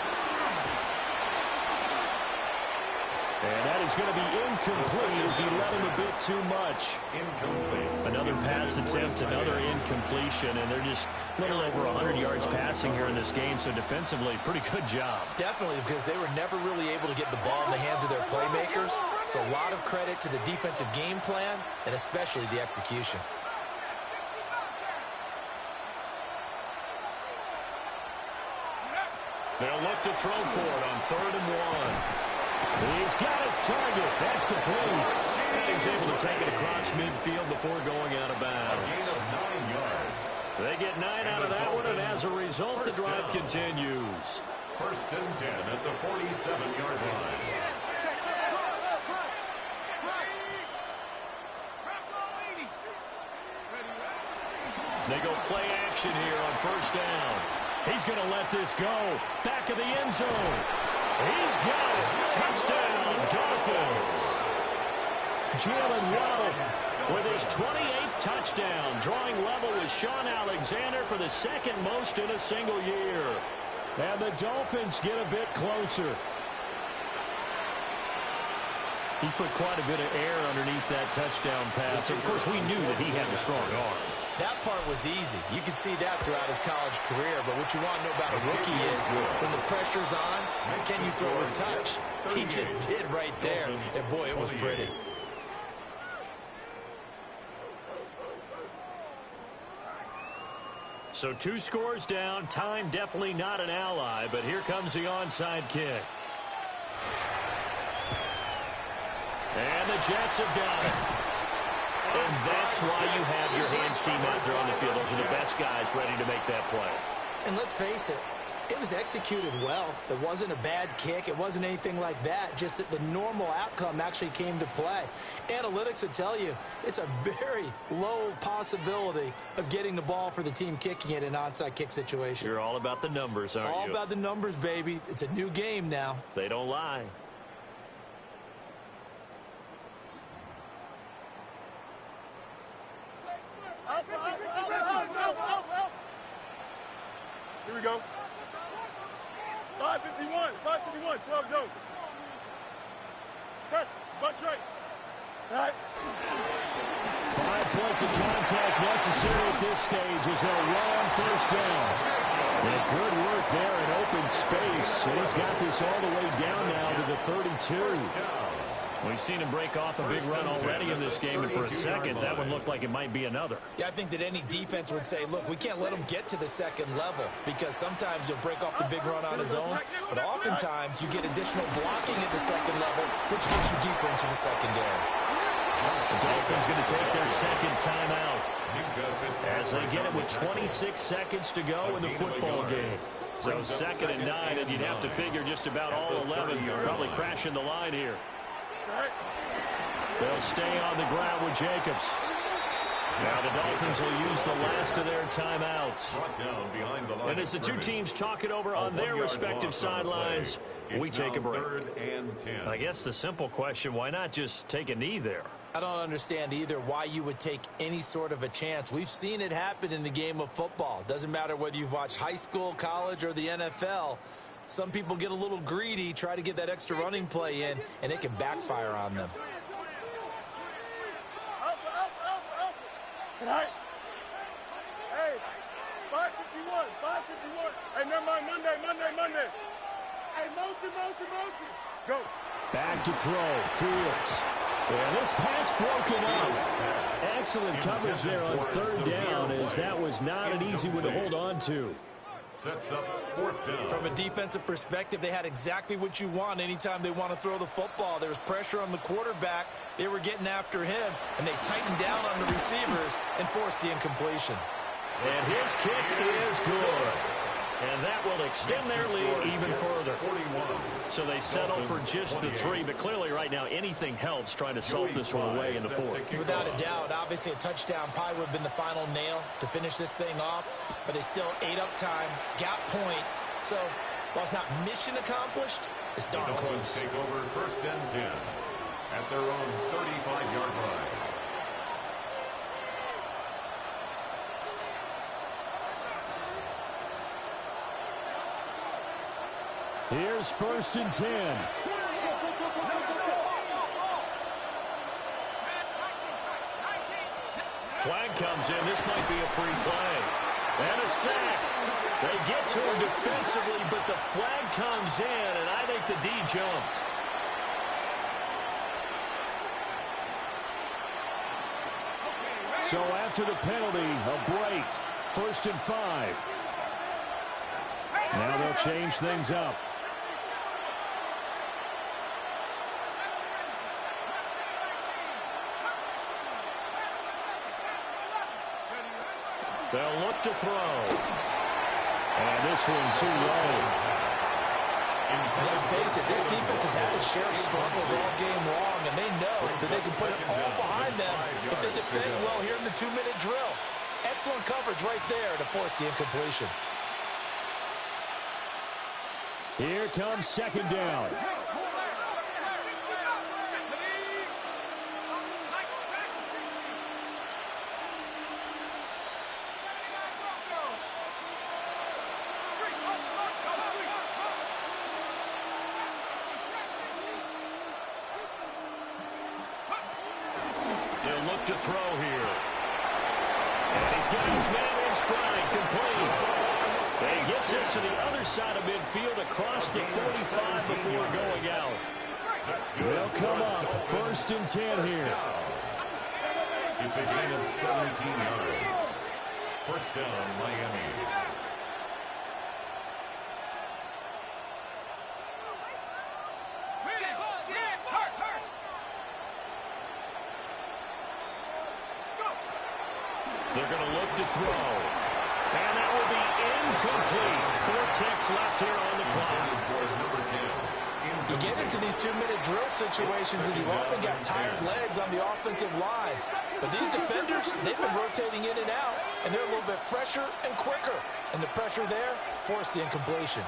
Speaker 5: And that is going to be incomplete as he let him a bit too much. Incomplete. Another pass attempt, another incompletion, and they're just a little over 100 yards passing here in this game, so defensively, pretty good job.
Speaker 3: Definitely, because they were never really able to get the ball in the hands of their playmakers, so a lot of credit to the defensive game plan and especially the execution.
Speaker 5: They'll look to throw for it on 3rd and 1. He's got his target. That's complete. And he's able to take it across midfield before going out of bounds.
Speaker 4: A gain of 9 yards.
Speaker 5: They get 9 out of that one, and as a result, the drive continues.
Speaker 4: First and 10 at the 47-yard line.
Speaker 5: They go play action here on first down. He's going to let this go. Back of the end zone. He's got it. Touchdown, Dolphins. Jalen Waddle with his 28th touchdown, drawing level with Sean Alexander for the second most in a single year. And the Dolphins get a bit closer. He put quite a bit of air underneath that touchdown pass. Of course, we knew that he had the strong arm.
Speaker 3: That part was easy. You could see that throughout his college career. But what you want to know about a rookie is when the pressure's on, can you throw a touch? He just did right there. And, boy, it was pretty.
Speaker 5: So 2 scores down. Time definitely not an ally. But here comes the onside kick. And the Jets have got it. And that's why you have your hands team out there on the field. Those are the best guys ready to make that play.
Speaker 3: And let's face it, it was executed well. It wasn't a bad kick. It wasn't anything like that. Just that the normal outcome actually came to play. Analytics will tell you it's a very low possibility of getting the ball for the team kicking it in an onside kick situation.
Speaker 5: You're all about the numbers, aren't you?
Speaker 3: All about the numbers, baby. It's a new game now.
Speaker 5: They don't lie.
Speaker 2: Here we go. 551, 551, 12 go. Test, butt straight. All right.
Speaker 5: 5 points of contact necessary at this stage as they'll run on first down. And good work there in open space. And he's got this all the way down now to the 32. We've seen him break off a big run already in this game, and for a second, that one looked like it might be another.
Speaker 3: Yeah, I think that any defense would say, look, we can't let him get to the second level because sometimes he'll break off the big run on his own, but oftentimes you get additional blocking at the second level, which gets you deeper into the secondary.
Speaker 5: The Dolphins going to take their second timeout as they get it with 26 seconds to go in the football game. So 2nd and 9, and you'd have to figure just about all 11 probably crashing the line here. They'll stay on the ground with Jacobs. Now the Dolphins will use the last of their timeouts. And as the two teams talk it over on their respective sidelines, we take a break. I guess the simple question, why not just take a knee there?
Speaker 3: I don't understand either why you would take any sort of a chance. We've seen it happen in the game of football. Doesn't matter whether you've watched high school, college, or the NFL. Some people get a little greedy, try to get that extra running play in, and it can backfire on them.
Speaker 2: Tonight. Hey, 551, 551. Hey, never mind, Monday. Hey, motion. Go.
Speaker 5: Back to throw, Fields. Yeah, this pass broken up. Excellent coverage there on 3rd down, as that was not an easy one to hold on to.
Speaker 4: Sets up 4th down.
Speaker 3: From a defensive perspective, they had exactly what you want anytime they want to throw the football. There was pressure on the quarterback. They were getting after him, and they tightened down on the receivers and forced the incompletion.
Speaker 5: And his kick is good. And that will extend their lead even further. So they settle for just the 3, but clearly right now anything helps trying to salt this one away in the 4th.
Speaker 3: Without a doubt, obviously a touchdown probably would have been the final nail to finish this thing off, but they still ate up time, got points. So while it's not mission accomplished, it's darn close.
Speaker 4: Take over 1st and 10 at their own 35-yard line.
Speaker 5: Here's 1st and 10. Flag comes in. This might be a free play. And a sack. They get to him defensively, but the flag comes in, and I think the D jumped. So after the penalty, a break. 1st and 5. Now they'll change things up. They'll look to throw. And this one too low.
Speaker 3: Let's face it, this defense has had its share of struggles all game long, and they know that they can put it all behind them if they defend well here in the 2-minute drill. Excellent coverage right there to force the incompletion.
Speaker 5: Here comes second down.
Speaker 1: They'll look to throw here. And he's got his man in stride, complete. And he gets this to the other side of midfield across the 45 before going out.
Speaker 5: They'll come up 1st and 10 here.
Speaker 4: It's a gain of 17 yards. 1st down, Miami.
Speaker 1: They're going to look to throw. And that will be incomplete. 4 ticks left here on the clock.
Speaker 3: You get into these 2-minute drill situations and you've often got tired legs on the offensive line. But these defenders, they've been rotating in and out, and they're a little bit fresher and quicker. And the pressure there forced the incompletion.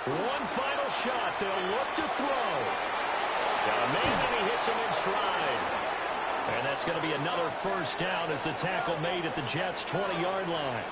Speaker 1: One final shot. They'll look to throw. Got a man, and he hits him in stride. And that's going to be another 1st down as the tackle made at the Jets' 20-yard line.